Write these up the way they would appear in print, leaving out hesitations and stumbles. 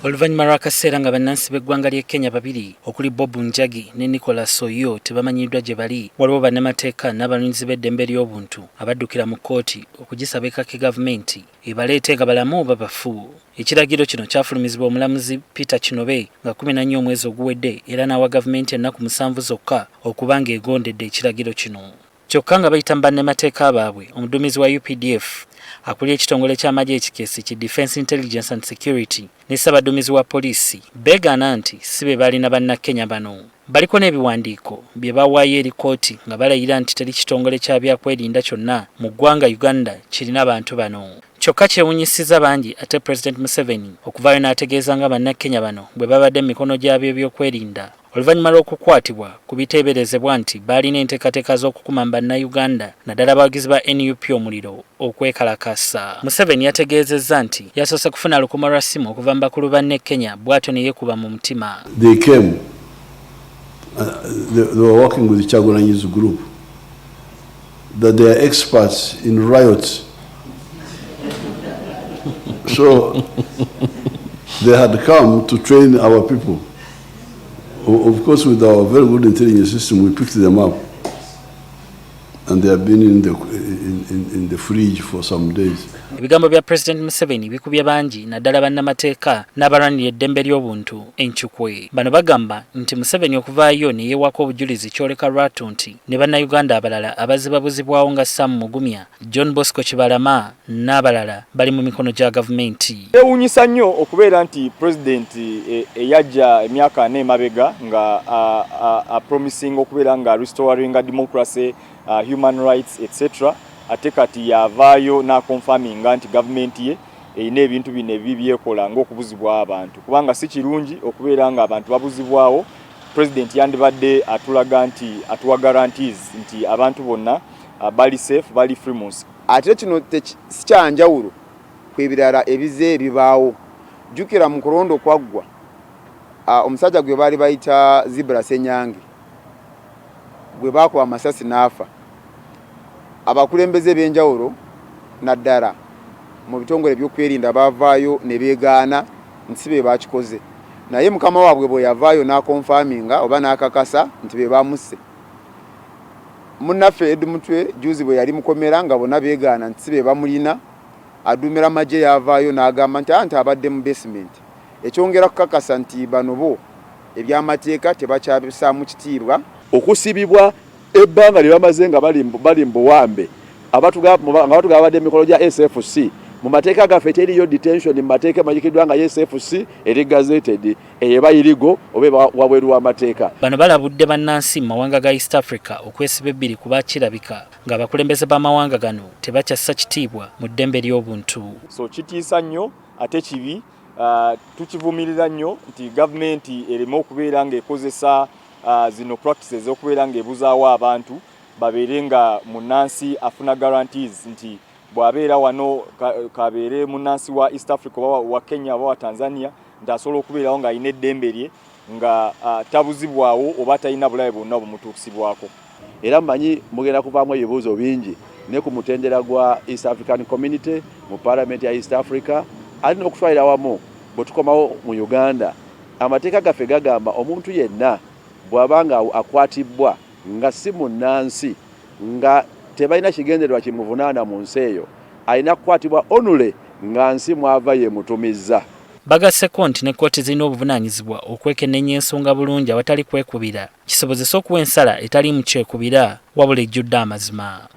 Oluvannyuma lw'akaseera nga bannansi b'eggwanga ly'e Kenya babiri okuli Bob Njagi ne Nicholas Oyoo tebamanyiddwa gye bali, waliwo bannamateeka n'abalunzi b'eddembe ly'obuntu abaddukira mu kkooti okugisaba ekaka gavumenti ebaleete nga balamu oba bafu. Ekiragiro kino kyafulumizibwa omulamuzi Peter Kinobe nga 14 omwezi oguwedde era n'awa gavumenti ennaku 7 zokka okuba ng'egondedde ekiragiro kino. Kyokka nga bayita mu bannamateeka baabwe, omuduumizi wa UPDF akulira ekitongole ky'amagye ekikeesi ki Defence Intelligence and Security ne ssabadduumizi wa poliisi beegaana nti si be balina bannakenya bano. Baliko n'ebiwandiiko bye bawaayo eri kkooti nga balayira nti teri kitongole kya byakwerinda kyonna mu ggwanga Uganda kirina abantu bano. Kyokka kyewunyisiza bangi ate President Museveni okuvaayo n'ategeeza nga bannakenya bano bwe babadde mu mikono gyabyo ebyokwerinda oluvannyuma lw'okukwatibwa ku biteeberezebwa nti baalina enteekateeka z'okukuma mu bannayuganda naddala abawagizi ba NUP omuliro okwekalakasa. Museveni yategeezezza nti yasoose kufuna lukuma lwa ssimu okuva mu bakulu banne Kenya bw'atyo ne yeekuba mu mutima. They came. They were working with the Chagulanyi's group. That they are experts in riots. So they had come to train our people. Of course, with our very good intelligence system, we picked them up, and they have been in the fridge for some days. Ebigambo bya President Museveni bikubye bangi naddala bannamateeka n'abalwanira eddembe ly'obuntu enkyukwe. Bano bagamba nti Museveni okuvaayo ne yeewako obujulizi kyoleka lwatu nti ne bannayuganda abalala abazibabuzibwawo nga Sam Mugumya, John Bosco Kibalama n'abalala bali mu mikono gya gavumenti. Ewunyisa nnyo okubeera nti President eyajja emyaka 4 emabega nga promising okubeera nga restoring democracy, human rights etc. ate kati yavaayo na confirming nti gavumenti ye erina ebintu bino ebibyekola ng'okubuzibwa abantu, kubanga si kirungi okubeera nga abantu babuzibwawo. President yandibadde atulaga nti atuwa guarantees nti abantu bonna bali safe, bali free. Ate kino si kyanjawulo kwebirala ebize ebibaawo. Jjukira mu kulondo kwaggwa omusajja gwe baali bayita Zibra Senyange gwe baakuba amasasi n'afa. Abakulembeze b'enjawulo naddala mu bitongole by'okwerinda baavaayo ne beegaana nti be bakikoze, naye mukama waabwe bwe yavaayo n'akonfaminga oba n'akakasa nti be bamusse. Munnaffe Ed Mutwe juzi bwe yali mukomera nga bonna beegaana nti be bamulina, aduumira amagye yavaayo n'agamba nti abadde mu basement. Ekyongera kukakasa nti bano bo ebyamateeka tebakyabisaamu kitiibwa. Okusibibwa ebbanga lye bamaze nga bali mbuwambe abatugaba badde emikolo gya SFC mu mateeka gaffe teriyo detention mu mateeka majikiddwa nga SFC eri gazetted eyeba irigo oba wabweru w'amateeka. Bano balabudde bannansi mu mawanga ga East Africa okwesiba ebbiri kuba kirabika nga abakulembeze b'amawanga gano tebakyassa kitiibwa mu ddembe ly'obuntu. So kitiisa nnyo ate kibi, tukivumirira nnyo nti gavumenti ereme okubeera ng'ekozesa zino practices okubeera ng'ebuzaawo abantu babeere nga munnansi afuna guarantees nti bw'abeera wano kabeere munnansi wa East Africa oba wa Kenya oba wa Tanzania nti asobola okubeerawo ng'alina eddembe lye nga tabuzibwawo oba talina bulabe bwonna bumutuukisibwako. Era mmanyi mugenda kuvaamu ebibuuzo bingi ne ku mutendera gwa East African Community mu Parliament ya East Africa alina okutwalira wamu bwe tukomawo mu Uganda. Amateeka gaffe gagamba omuntu yenna bw'abanga akwatibwa nga si munnansi nga tebalina kigendererwa kimuvunaana mu nsi eyo alina kukwatibwa onule nga nsi mwava ye mutumizza. Bagasseko nti ne kkooti zirina obuvunaanyizibwa okwekenneenya ensonga bulungi awatali kwekubira kisobozesa okuwa ensala etali mu kyekubira wabula ejjudde amazima.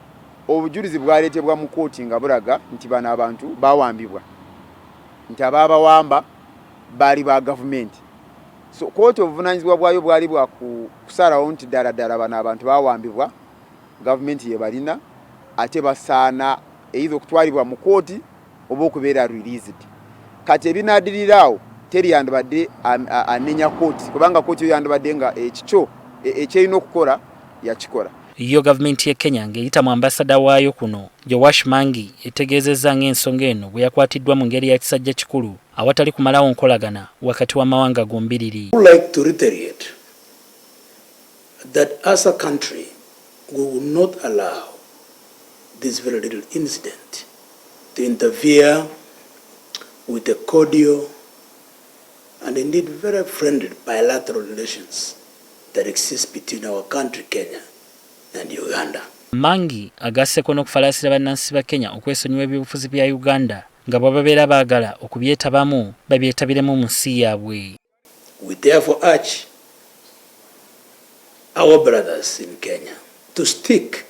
Obujulizi bwaleetebwa mu kkooti nga bulaga nti bano abantu baawambibwa, nti abaabawamba baali ba gavumenti. So kkooti obuvunaanyizibwa bwayo bwali bwa kusalawo nti ddala bano abantu baawambibwa, gavumenti ye balina ate basaana either okutwalibwa mu kkooti oba okubeera released. Kati ebinaadirirawo teri yandibadde anenya kkooti kubanga kkooti yo yandibadde nga ekikyo ekyerina okukola yakikola. Yo gavumenti y'e Kenya ng'eyita mu ambasada waayo kuno Joash Mangi etegeezezza ng'ensonga eno bwe yakwatiddwa mu ngeri ya kisajja kikulu awatali kumalawo nkolagana wakati w'amawanga gombiriri. I would like to reiterate that as a country we will not allow this very little incident to interfere with the cordial and indeed very friendly bilateral relations that exist between our country, Kenya, and Uganda. Mangi agasseko n'okufalaasira bannansi ba Kenya okwesonyiwa ebyobufuzi bya Uganda nga bwe baagala okubyetabamu babyetabiremu mu nsi yaabwe. We therefore urge our brothers in Kenya to stick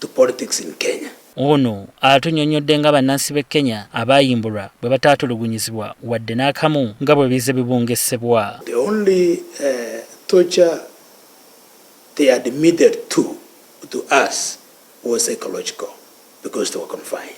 to politics in Kenya. Ono atunnyonnyodde nga bannansi b'e Kenya abaayimbulwa bwe bataatulugunyizibwa wadde n'akamu nga bwe bize bibungesebwa. The only torture they admitted to us was psychological because they were confined.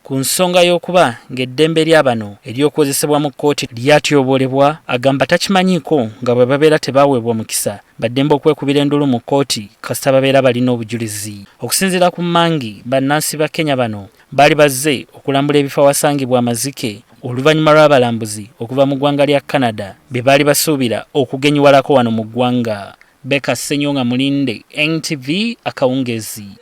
Ku nsonga y'okuba ng'eddembe ly'abano ery'okozesebwa mu kkooti lyatyobolebwa, agamba takimanyiiko nga bwe babeera tebaaweebwa mukisa baddembe okwekubira endulu mu kkooti kasita babeera balina obujulizi. Okusinziira ku Mangi, bannansi ba Kenya bano baali bazze okulambula ebifo awasangibwa amazike oluvannyuma lw'abalambuzi okuva mu ggwanga lya Canada bye baali basuubira okugenyiwalako wano mu ggwanga. Beka Senyonga Mulinde, NTV Akawungezi.